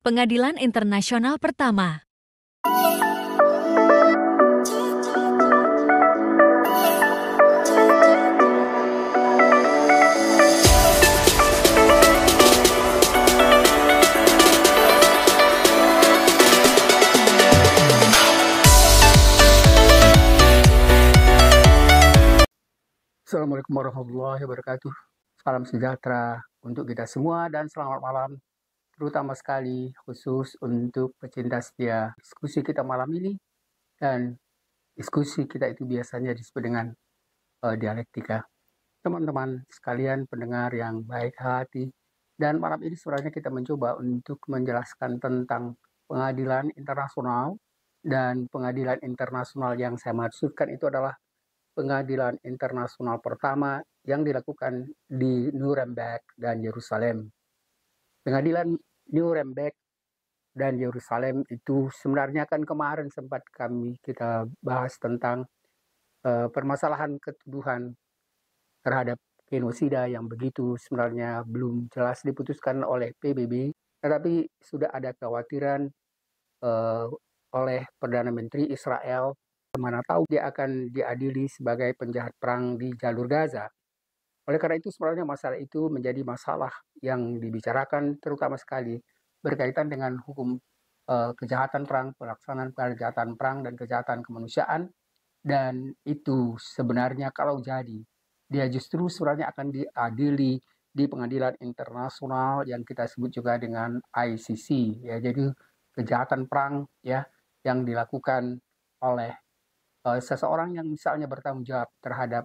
Pengadilan Internasional Pertama. Assalamualaikum warahmatullahi wabarakatuh. Salam sejahtera untuk kita semua dan selamat malam. Terutama sekali khusus untuk pecinta setia. Diskusi kita malam ini dan diskusi kita itu biasanya disebut dengan dialektika. Teman-teman sekalian pendengar yang baik hati, dan malam ini sebenarnya kita mencoba untuk menjelaskan tentang pengadilan internasional, dan pengadilan internasional yang saya maksudkan itu adalah pengadilan internasional pertama yang dilakukan di Nuremberg dan Yerusalem. Pengadilan Nuremberg dan Yerusalem itu sebenarnya kan kemarin sempat kita bahas tentang permasalahan ketuduhan terhadap genosida yang begitu sebenarnya belum jelas diputuskan oleh PBB, tetapi sudah ada kekhawatiran oleh Perdana Menteri Israel, mana tahu dia akan diadili sebagai penjahat perang di jalur Gaza. Oleh karena itu sebenarnya masalah itu menjadi masalah yang dibicarakan terutama sekali berkaitan dengan hukum kejahatan perang, pelaksanaan kejahatan perang dan kejahatan kemanusiaan, dan itu sebenarnya kalau jadi dia justru sebenarnya akan diadili di pengadilan internasional yang kita sebut juga dengan ICC, ya. Jadi kejahatan perang ya yang dilakukan oleh seseorang yang misalnya bertanggung jawab terhadap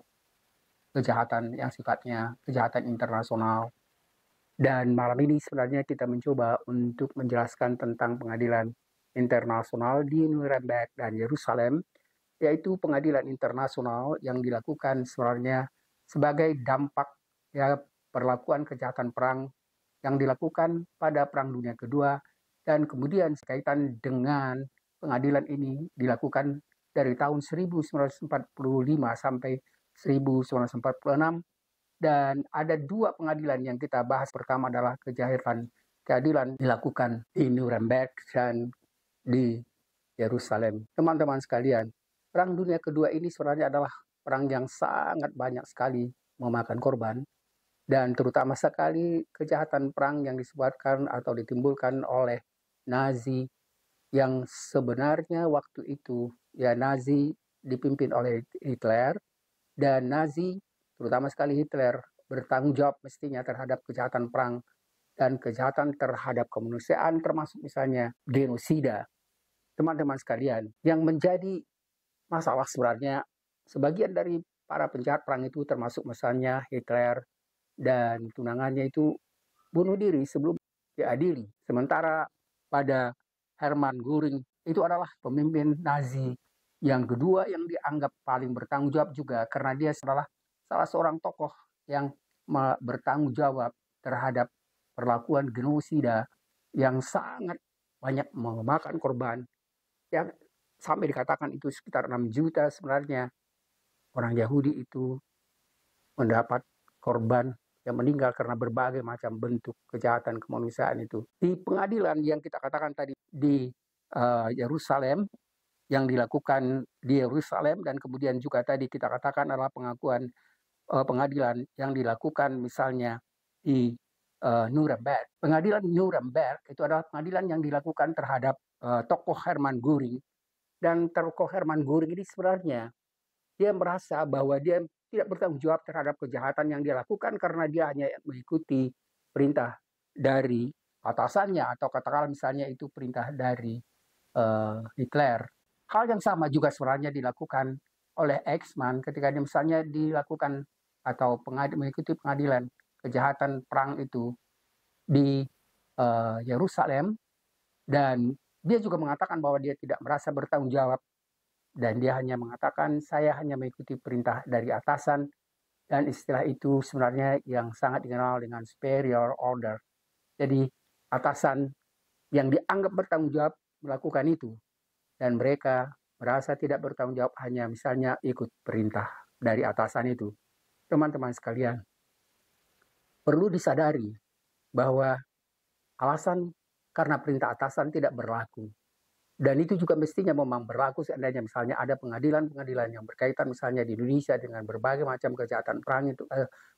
kejahatan yang sifatnya kejahatan internasional. Dan malam ini sebenarnya kita mencoba untuk menjelaskan tentang pengadilan internasional di Nuremberg dan Yerusalem, yaitu pengadilan internasional yang dilakukan sebenarnya sebagai dampak ya perlakuan kejahatan perang yang dilakukan pada Perang Dunia Kedua, dan kemudian berkaitan dengan pengadilan ini dilakukan dari tahun 1945 sampai 1946, dan ada dua pengadilan yang kita bahas. Pertama adalah keadilan dilakukan di Nuremberg dan di Yerusalem. Teman-teman sekalian, Perang Dunia Kedua ini sebenarnya adalah perang yang sangat banyak sekali memakan korban, dan terutama sekali kejahatan perang yang disebabkan atau ditimbulkan oleh Nazi, yang sebenarnya waktu itu ya Nazi dipimpin oleh Hitler, dan Nazi terutama sekali Hitler bertanggung jawab mestinya terhadap kejahatan perang dan kejahatan terhadap kemanusiaan, termasuk misalnya genosida. Teman-teman sekalian, yang menjadi masalah sebenarnya sebagian dari para penjahat perang itu termasuk misalnya Hitler dan tunangannya itu bunuh diri sebelum diadili. Sementara pada Hermann Göring itu adalah pemimpin Nazi yang kedua yang dianggap paling bertanggung jawab juga, karena dia adalah salah seorang tokoh yang bertanggung jawab terhadap perlakuan genosida yang sangat banyak memakan korban, yang sampai dikatakan itu sekitar 6 juta sebenarnya orang Yahudi itu mendapat korban yang meninggal karena berbagai macam bentuk kejahatan kemanusiaan itu. Di pengadilan yang kita katakan tadi di Yerusalem, yang dilakukan di Yerusalem, dan kemudian juga tadi kita katakan adalah pengakuan pengadilan yang dilakukan misalnya di Nuremberg. Pengadilan Nuremberg itu adalah pengadilan yang dilakukan terhadap tokoh Hermann Göring, dan tokoh Hermann Göring ini sebenarnya dia merasa bahwa dia tidak bertanggung jawab terhadap kejahatan yang dia lakukan karena dia hanya mengikuti perintah dari atasannya, atau katakanlah misalnya itu perintah dari Hitler. Hal yang sama juga sebenarnya dilakukan oleh Eichmann ketika dia misalnya dilakukan atau mengikuti pengadilan kejahatan perang itu di Yerusalem, dan dia juga mengatakan bahwa dia tidak merasa bertanggung jawab, dan dia hanya mengatakan saya hanya mengikuti perintah dari atasan, dan istilah itu sebenarnya yang sangat dikenal dengan superior order. Jadi atasan yang dianggap bertanggung jawab melakukan itu, dan mereka merasa tidak bertanggung jawab, hanya misalnya ikut perintah dari atasan itu. Teman-teman sekalian, perlu disadari bahwa alasan karena perintah atasan tidak berlaku. Dan itu juga mestinya memang berlaku seandainya misalnya ada pengadilan-pengadilan yang berkaitan misalnya di Indonesia dengan berbagai macam kejahatan perang itu,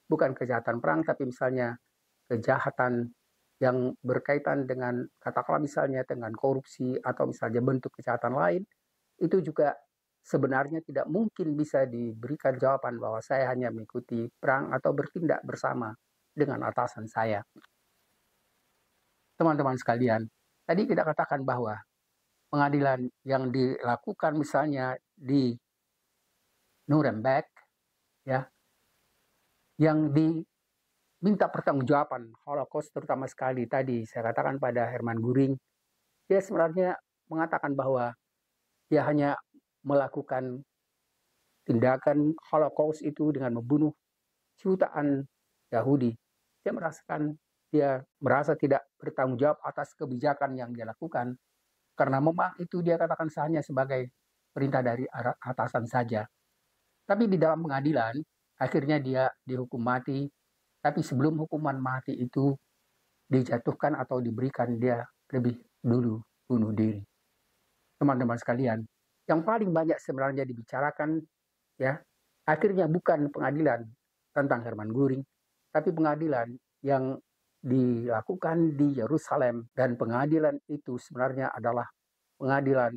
bukan kejahatan perang, tapi misalnya kejahatan yang berkaitan dengan katakanlah misalnya dengan korupsi atau misalnya bentuk kejahatan lain, itu juga sebenarnya tidak mungkin bisa diberikan jawaban bahwa saya hanya mengikuti perang atau bertindak bersama dengan atasan saya. Teman-teman sekalian, tadi kita katakan bahwa pengadilan yang dilakukan misalnya di Nuremberg, ya, yang diminta pertanggungjawaban Holocaust terutama sekali tadi saya katakan pada Hermann Göring, dia sebenarnya mengatakan bahwa dia hanya melakukan tindakan Holocaust itu dengan membunuh jutaan Yahudi. Dia merasa tidak bertanggung jawab atas kebijakan yang dia lakukan, karena memang itu dia katakan hanya sebagai perintah dari atasan saja. Tapi di dalam pengadilan, akhirnya dia dihukum mati. Tapi sebelum hukuman mati itu dijatuhkan atau diberikan, dia lebih dulu bunuh diri. Teman-teman sekalian, yang paling banyak sebenarnya dibicarakan, ya, akhirnya bukan pengadilan tentang Hermann Göring, tapi pengadilan yang dilakukan di Yerusalem, dan pengadilan itu sebenarnya adalah pengadilan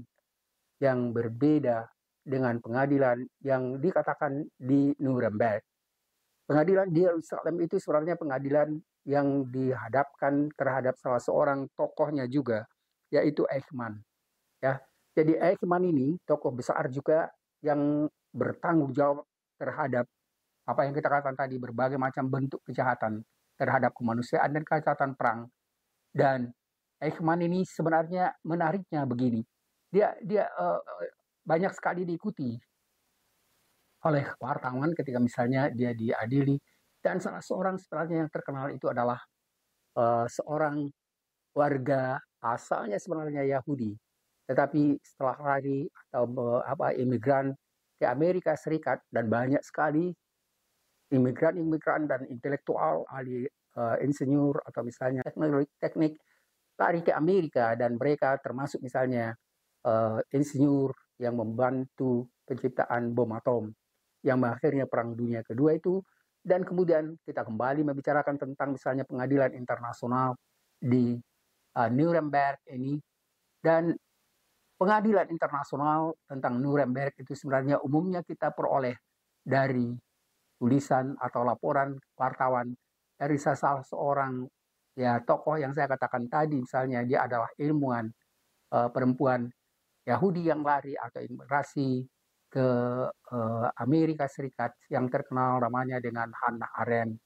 yang berbeda dengan pengadilan yang dikatakan di Nuremberg. Pengadilan di Yerusalem itu sebenarnya pengadilan yang dihadapkan terhadap salah seorang tokohnya juga, yaitu Eichmann. Ya, jadi Eichmann ini tokoh besar juga yang bertanggung jawab terhadap apa yang kita katakan tadi, berbagai macam bentuk kejahatan terhadap kemanusiaan dan kejahatan perang. Dan Eichmann ini sebenarnya menariknya begini, dia banyak sekali diikuti oleh wartawan ketika misalnya dia diadili, dan salah seorang sebenarnya yang terkenal itu adalah seorang warga asalnya sebenarnya Yahudi, tetapi setelah lari atau imigran ke Amerika Serikat, dan banyak sekali imigran dan intelektual, ahli insinyur atau misalnya teknik lari ke Amerika, dan mereka termasuk misalnya insinyur yang membantu penciptaan bom atom yang akhirnya Perang Dunia Kedua itu. Dan kemudian kita kembali membicarakan tentang misalnya pengadilan internasional di Nuremberg ini. Dan pengadilan internasional tentang Nuremberg itu sebenarnya umumnya kita peroleh dari tulisan atau laporan wartawan dari salah seorang ya tokoh yang saya katakan tadi, misalnya dia adalah ilmuwan perempuan Yahudi yang lari atau imigrasi ke Amerika Serikat yang terkenal namanya dengan Hannah Arendt.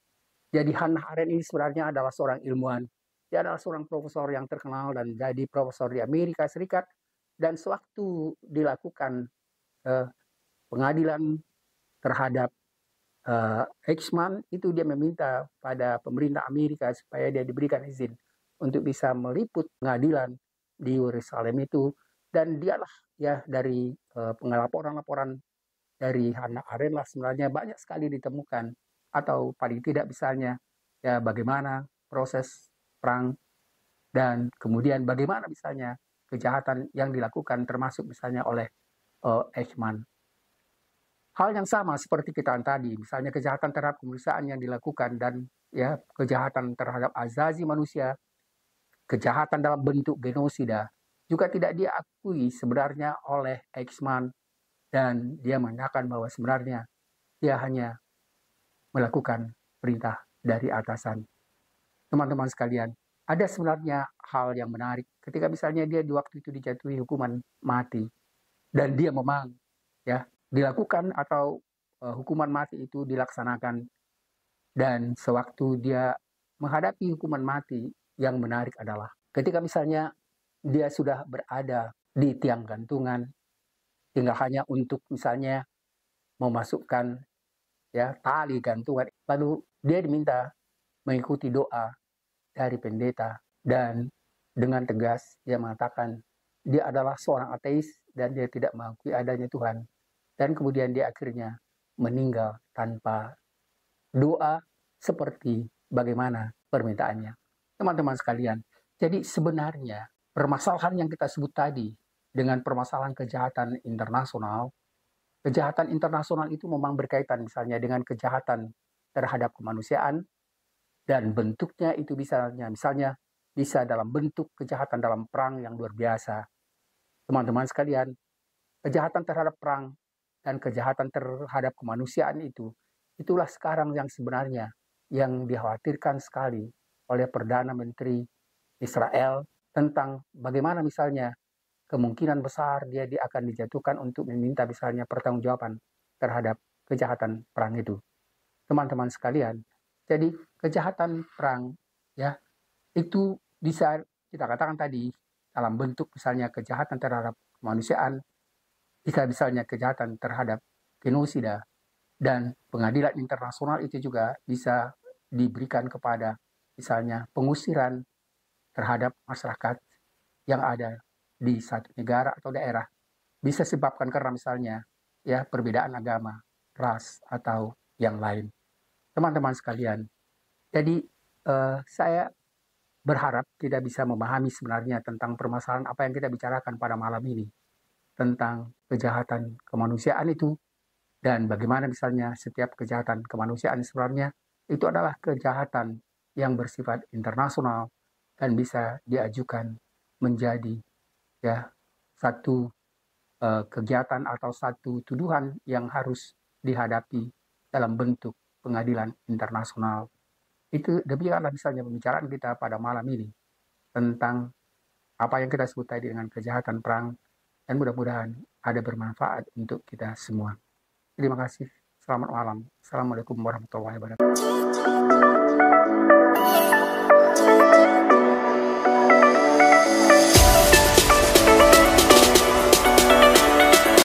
Jadi Hannah Arendt ini sebenarnya adalah seorang ilmuwan. Dia adalah seorang profesor yang terkenal dan jadi profesor di Amerika Serikat. Dan sewaktu dilakukan pengadilan terhadap Eichmann, itu dia meminta pada pemerintah Amerika supaya dia diberikan izin untuk bisa meliput pengadilan di Yerusalem itu. Dan dialah ya dari pengelaporan-laporan dari Hannah Arendt lah sebenarnya banyak sekali ditemukan, atau paling tidak misalnya ya bagaimana proses perang, dan kemudian bagaimana misalnya kejahatan yang dilakukan termasuk misalnya oleh Eichmann. Hal yang sama seperti kita tadi, misalnya kejahatan terhadap kemanusiaan yang dilakukan, dan ya kejahatan terhadap asasi manusia, kejahatan dalam bentuk genosida juga tidak diakui sebenarnya oleh Eichmann, dan dia mengatakan bahwa sebenarnya dia hanya melakukan perintah dari atasan. Teman-teman sekalian, ada sebenarnya hal yang menarik ketika misalnya dia di waktu itu dijatuhi hukuman mati, dan dia memang ya dilakukan atau hukuman mati itu dilaksanakan, dan sewaktu dia menghadapi hukuman mati, yang menarik adalah ketika misalnya dia sudah berada di tiang gantungan, tinggal hanya untuk misalnya memasukkan ya tali gantungan, lalu dia diminta mengikuti doa dari pendeta, dan dengan tegas dia mengatakan dia adalah seorang ateis dan dia tidak mengakui adanya Tuhan. Dan kemudian dia akhirnya meninggal tanpa doa seperti bagaimana permintaannya. Teman-teman sekalian, Jadi sebenarnya permasalahan yang kita sebut tadi dengan permasalahan kejahatan internasional itu memang berkaitan misalnya dengan kejahatan terhadap kemanusiaan dan bentuknya itu misalnya bisa dalam bentuk kejahatan dalam perang yang luar biasa. Teman-teman sekalian, kejahatan terhadap perang dan kejahatan terhadap kemanusiaan itulah sekarang yang sebenarnya yang dikhawatirkan sekali oleh Perdana Menteri Israel tentang bagaimana misalnya kemungkinan besar dia akan dijatuhkan untuk meminta misalnya pertanggungjawaban terhadap kejahatan perang itu. Teman-teman sekalian, jadi kejahatan perang ya itu bisa kita katakan tadi dalam bentuk misalnya kejahatan terhadap kemanusiaan, bisa misalnya kejahatan terhadap genosida, dan pengadilan internasional itu juga bisa diberikan kepada misalnya pengusiran terhadap masyarakat yang ada di satu negara atau daerah, bisa sebabkan karena misalnya ya perbedaan agama, ras atau yang lain. Teman-teman sekalian, jadi saya berharap tidak bisa memahami sebenarnya tentang permasalahan apa yang kita bicarakan pada malam ini tentang kejahatan kemanusiaan itu, dan bagaimana misalnya setiap kejahatan kemanusiaan sebenarnya itu adalah kejahatan yang bersifat internasional dan bisa diajukan menjadi ya satu kegiatan atau satu tuduhan yang harus dihadapi dalam bentuk pengadilan internasional. Itu demikianlah misalnya pembicaraan kita pada malam ini tentang apa yang kita sebut tadi dengan kejahatan perang, dan mudah-mudahan ada bermanfaat untuk kita semua. Terima kasih. Selamat malam. Assalamualaikum warahmatullahi wabarakatuh.